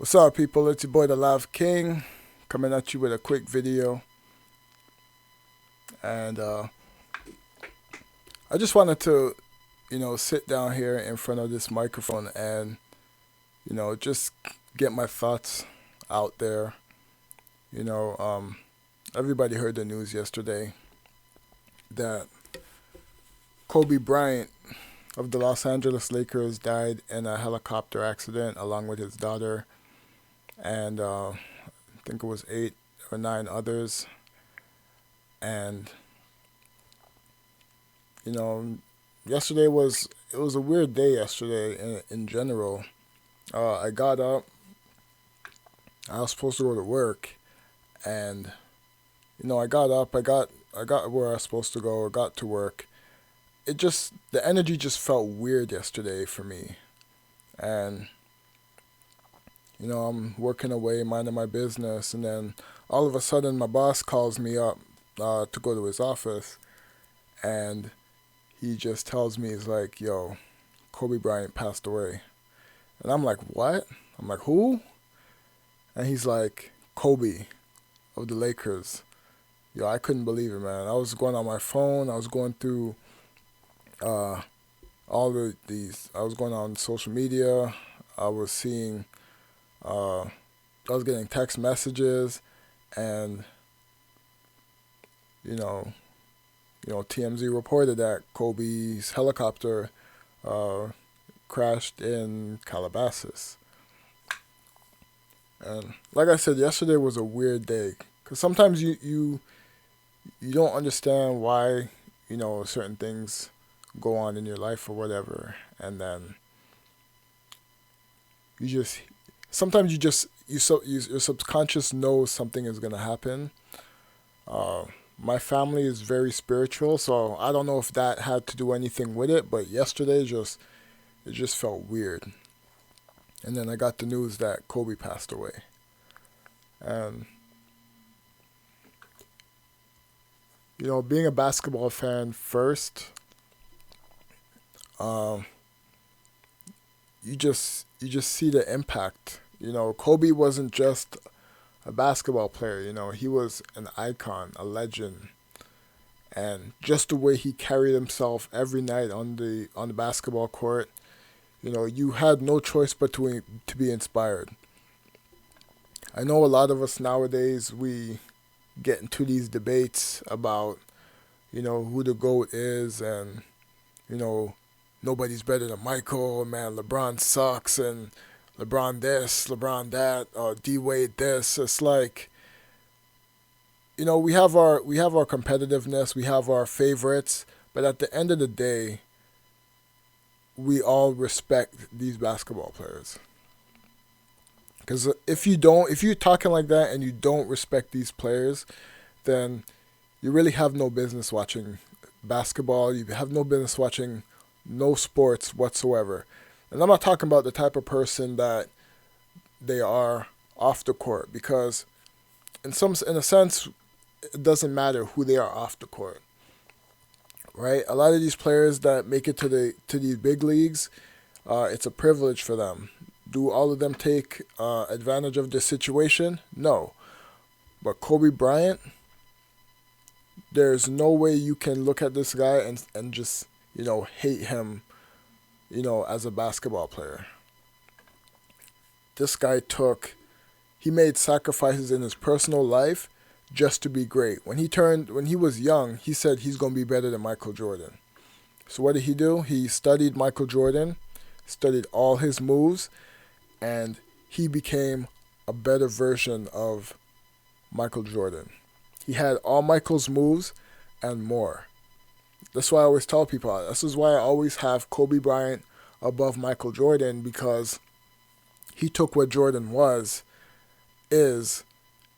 What's up, people? It's your boy, the Live King, coming at you with a quick video. And I just wanted to, sit down here in front of this microphone and, just get my thoughts out there. You know, um, Everybody heard the news yesterday that Kobe Bryant of the Los Angeles Lakers died in a helicopter accident along with his daughter and I think it was 8 or 9 others. And you know, yesterday was it was a weird day yesterday in general. I got up. I was supposed to go to work, and I got up. I got where I was supposed to go. I got to work. The energy just felt weird yesterday for me, and I'm working away, minding my business, and then all of a sudden my boss calls me up to go to his office, and he just tells me, he's like, "Yo, Kobe Bryant passed away." And I'm like, "What?" I'm like, "Who?" And he's like, "Kobe of the Lakers." Yo, I couldn't believe it, man. I was going on my phone. I was going through uh, all of these. I was going on social media. I was seeing. Uh, I was getting text messages, and you know, TMZ reported that Kobe's helicopter uh, crashed in Calabasas. And like I said, yesterday was a weird day because sometimes you don't understand why certain things go on in your life or whatever, and then you just sometimes you just your subconscious knows something is gonna happen. Uh, my family is very spiritual, so I don't know if that had to do anything with it. But yesterday, it just felt weird. And then I got the news that Kobe passed away, and being a basketball fan first, um, you just see the impact. Kobe wasn't just a basketball player. He was an icon, a legend, and just the way he carried himself every night on the basketball court, you had no choice but to be inspired. I know a lot of us nowadays, we get into these debates about who the GOAT is, and you know nobody's better than Michael. Man, LeBron sucks, and LeBron this, LeBron that, D Wade this. It's like, we have our competitiveness, we have our favorites, but at the end of the day, we all respect these basketball players. Because if you're talking like that and you don't respect these players, then you really have no business watching basketball. You have no business watching no sports whatsoever. And I'm not talking about the type of person that they are off the court, because in a sense, it doesn't matter who they are off the court, right? A lot of these players that make it to these big leagues, it's a privilege for them. Do all of them take advantage of this situation? No. But Kobe Bryant, there's no way you can look at this guy and just hate him, as a basketball player. This guy he made sacrifices in his personal life just to be great. When he was young, he said he's going to be better than Michael Jordan. So what did he do? He studied Michael Jordan, studied all his moves, and he became a better version of Michael Jordan. He had all Michael's moves and more. That's why I always tell people. This is why I always have Kobe Bryant above Michael Jordan, because he took what Jordan is,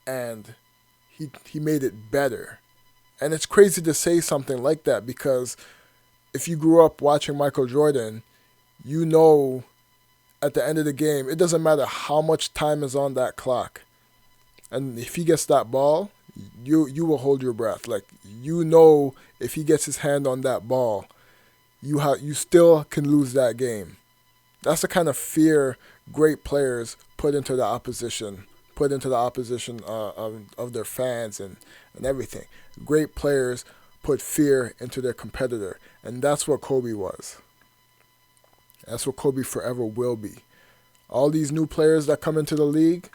and he made it better. And it's crazy to say something like that, because if you grew up watching Michael Jordan, you know at the end of the game, it doesn't matter how much time is on that clock. And if he gets that ball, you will hold your breath. Like, if he gets his hand on that ball, you still can lose that game. That's the kind of fear great players put into the opposition of their fans and everything. Great players put fear into their competitor, and that's what Kobe was. That's what Kobe forever will be. All these new players that come into the league,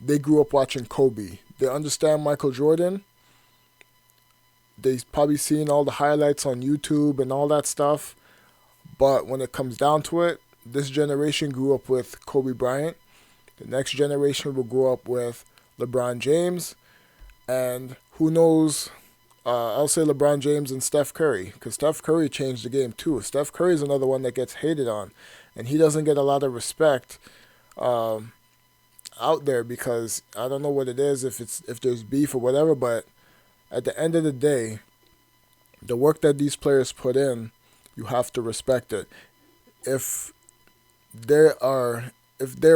they grew up watching Kobe. They understand Michael Jordan. They've probably seen all the highlights on YouTube and all that stuff. But when it comes down to it, this generation grew up with Kobe Bryant. The next generation will grow up with LeBron James. And who knows, I'll say LeBron James and Steph Curry. Because Steph Curry changed the game too. Steph Curry is another one that gets hated on. And he doesn't get a lot of respect out there because I don't know what it is, if there's beef or whatever. But at the end of the day, the work that these players put in, you have to respect it. If they're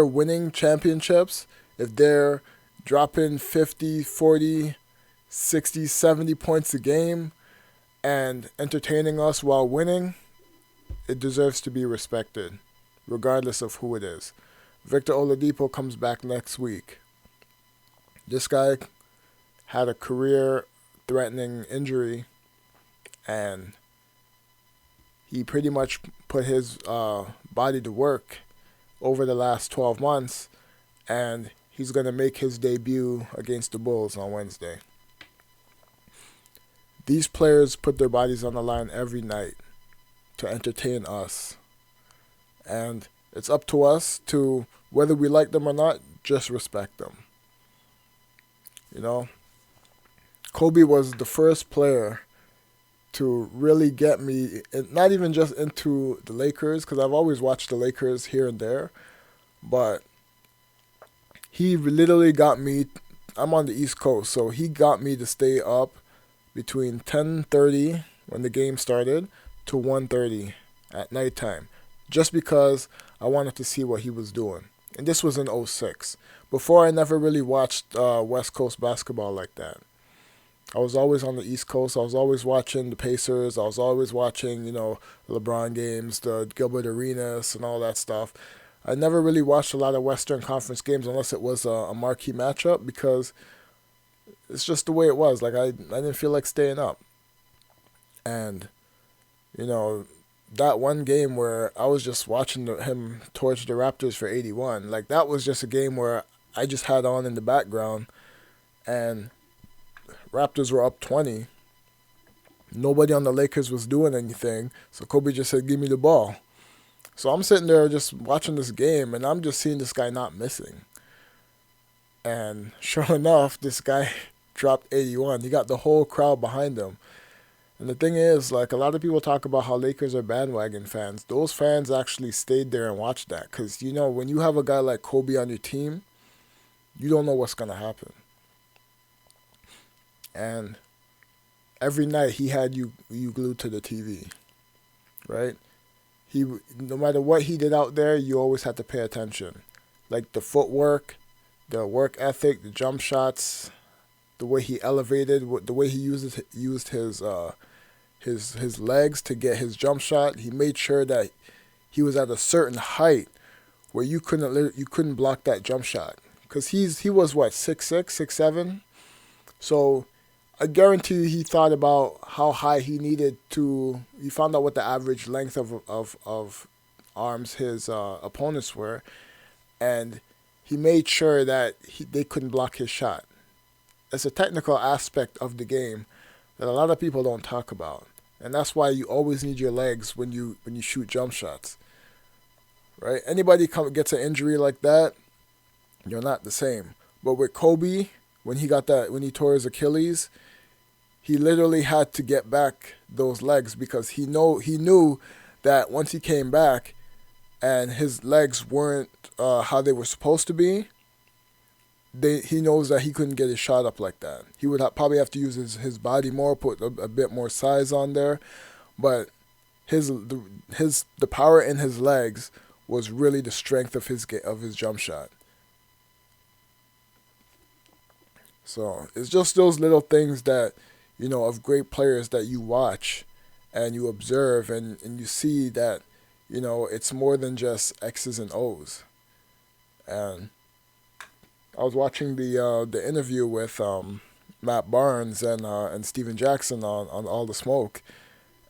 winning championships, if they're dropping 50, 40, 60, 70 points a game and entertaining us while winning, it deserves to be respected, regardless of who it is. Victor Oladipo comes back next week. This guy had a career-threatening injury, and he pretty much put his body to work over the last 12 months, and he's going to make his debut against the Bulls on Wednesday. These players put their bodies on the line every night to entertain us. And it's up to us to, whether we like them or not, just respect them. You know, Kobe was the first player to really get me, not even just into the Lakers, because I've always watched the Lakers here and there, but he literally got me, I'm on the East Coast, so he got me to stay up between 10:30 when the game started to 1:30 at nighttime, just because I wanted to see what he was doing. And this was in '06. Before, I never really watched West Coast basketball like that. I was always on the East Coast. I was always watching the Pacers. I was always watching, LeBron games, the Gilbert Arenas, and all that stuff. I never really watched a lot of Western Conference games unless it was a marquee matchup, because it's just the way it was. Like, I didn't feel like staying up. And, that one game where I was just watching him torch the Raptors for 81, like, that was just a game where I just had on in the background, and Raptors were up 20. Nobody on the Lakers was doing anything, so Kobe just said, "Give me the ball." So I'm sitting there just watching this game, and I'm just seeing this guy not missing. And sure enough, this guy dropped 81. He got the whole crowd behind him. And the thing is, like, a lot of people talk about how Lakers are bandwagon fans. Those fans actually stayed there and watched that. Because, when you have a guy like Kobe on your team, you don't know what's going to happen. And every night he had you glued to the TV, right? No matter what he did out there, you always had to pay attention. Like the footwork, the work ethic, the jump shots, the way he elevated, the way he used his legs to get his jump shot. He made sure that he was at a certain height where you couldn't block that jump shot, because he was what, 6'6", 6'7", so I guarantee you he thought about how high he needed to. He found out what the average length of arms his opponents were, and he made sure that they couldn't block his shot. It's a technical aspect of the game that a lot of people don't talk about, and that's why you always need your legs when you shoot jump shots. Right? Anybody gets an injury like that, you're not the same. But with Kobe, when he tore his Achilles, he literally had to get back those legs, because he knew that once he came back and his legs weren't how they were supposed to be, he knows that he couldn't get his shot up like that. He would probably have to use his body more, put a bit more size on there, but the power in his legs was really the strength of his jump shot. So it's just those little things that, of great players that you watch and you observe, and you see that, it's more than just X's and O's. And I was watching the interview with Matt Barnes and Steven Jackson on All the Smoke,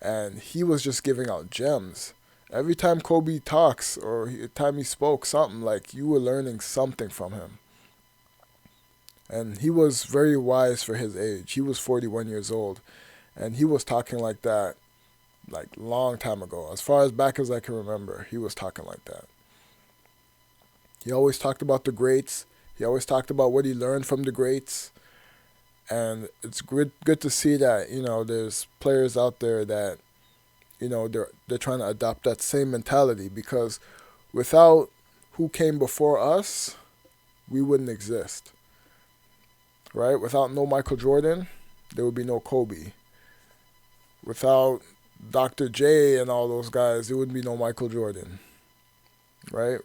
and he was just giving out gems. Every time Kobe talks or time he spoke something, like you were learning something from him. And he was very wise for his age. He was 41 years old, and he was talking like that like long time ago. As far as back as I can remember, he was talking like that. He always talked about the greats. He always talked about what he learned from the greats. And it's good to see that, there's players out there that, they're trying to adopt that same mentality, because without who came before us, we wouldn't exist. Right? Without no Michael Jordan, there would be no Kobe. Without Dr. J and all those guys, there would be no Michael Jordan. Right?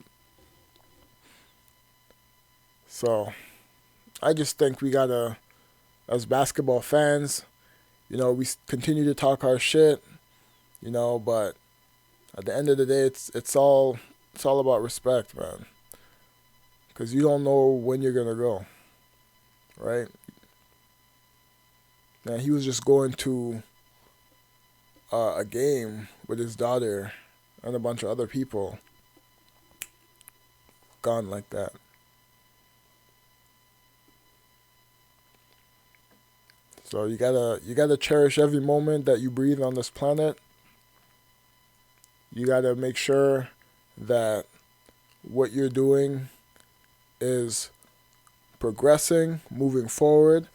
So, I just think we gotta, as basketball fans, we continue to talk our shit, but at the end of the day, it's all about respect, man. Because you don't know when you're gonna go, right? And he was just going to a game with his daughter and a bunch of other people, gone like that. So you gotta cherish every moment that you breathe on this planet. You gotta make sure that what you're doing is progressing, moving forward.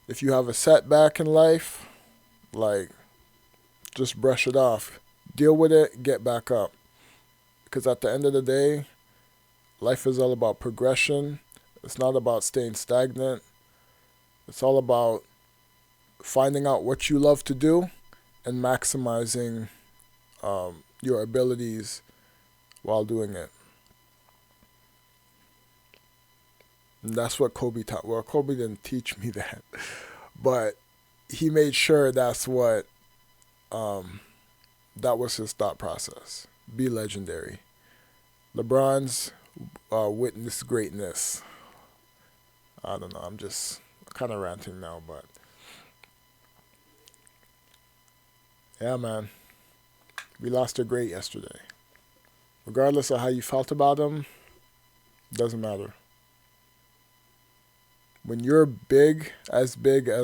If you have a setback in life, like, just brush it off. Deal with it, get back up. Because at the end of the day, life is all about progression. It's not about staying stagnant. It's all about finding out what you love to do and maximizing your abilities while doing it. And that's what Kobe taught. Well, Kobe didn't teach me that, but he made sure that's what that was his thought process. Be legendary. LeBron's witness greatness. I don't know. I'm just kind of ranting now, but yeah, man. We lost a great yesterday. Regardless of how you felt about him, doesn't matter. When you're big as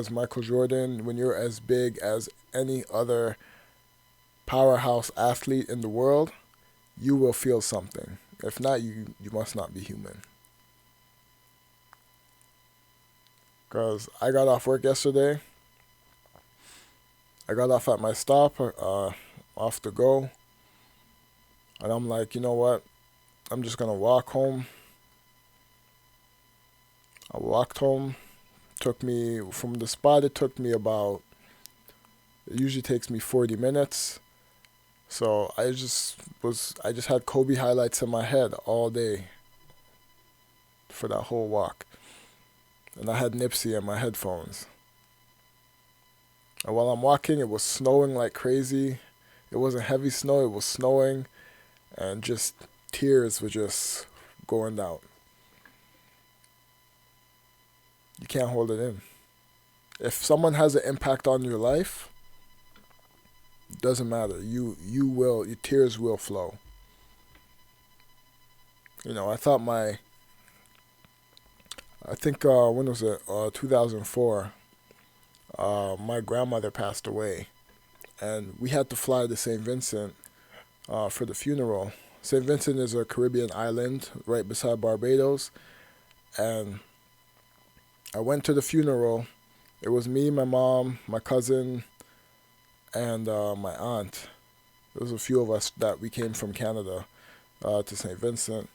Michael Jordan, when you're as big as any other powerhouse athlete in the world, you will feel something. If not, you must not be human. Because I got off work yesterday. I got off at my stop, off to go. And I'm like, you know what? I'm just going to walk home. I walked home. Took me, from the spot, it usually takes me 40 minutes. So I just had Kobe highlights in my head all day for that whole walk. And I had Nipsey in my headphones. And while I'm walking, it was snowing like crazy. It wasn't heavy snow, it was snowing. And just tears were just going down. You can't hold it in. If someone has an impact on your life, it doesn't matter. Your tears will flow. I think when was it? 2004. My grandmother passed away, and we had to fly to St. Vincent for the funeral. St. Vincent is a Caribbean island right beside Barbados, and I went to the funeral. It was me, my mom, my cousin, and my aunt. There was a few of us that we came from Canada to St. Vincent,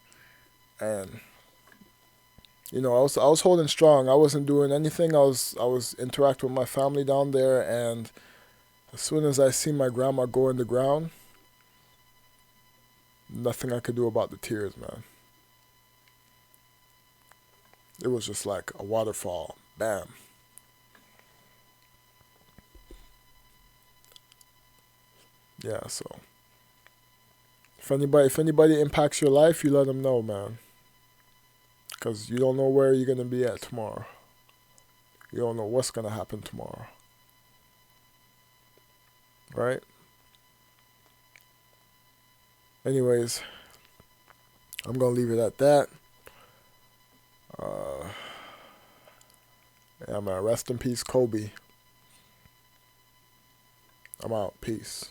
and I was holding strong. I wasn't doing anything. I was interacting with my family down there, and as soon as I see my grandma go in the ground, nothing I could do about the tears, man. It was just like a waterfall. Bam. Yeah, so If anybody impacts your life, you let them know, man. Because you don't know where you're going to be at tomorrow. You don't know what's going to happen tomorrow. Right? Anyways, I'm going to leave it at that. Yeah, man. Rest in peace, Kobe. I'm out. Peace.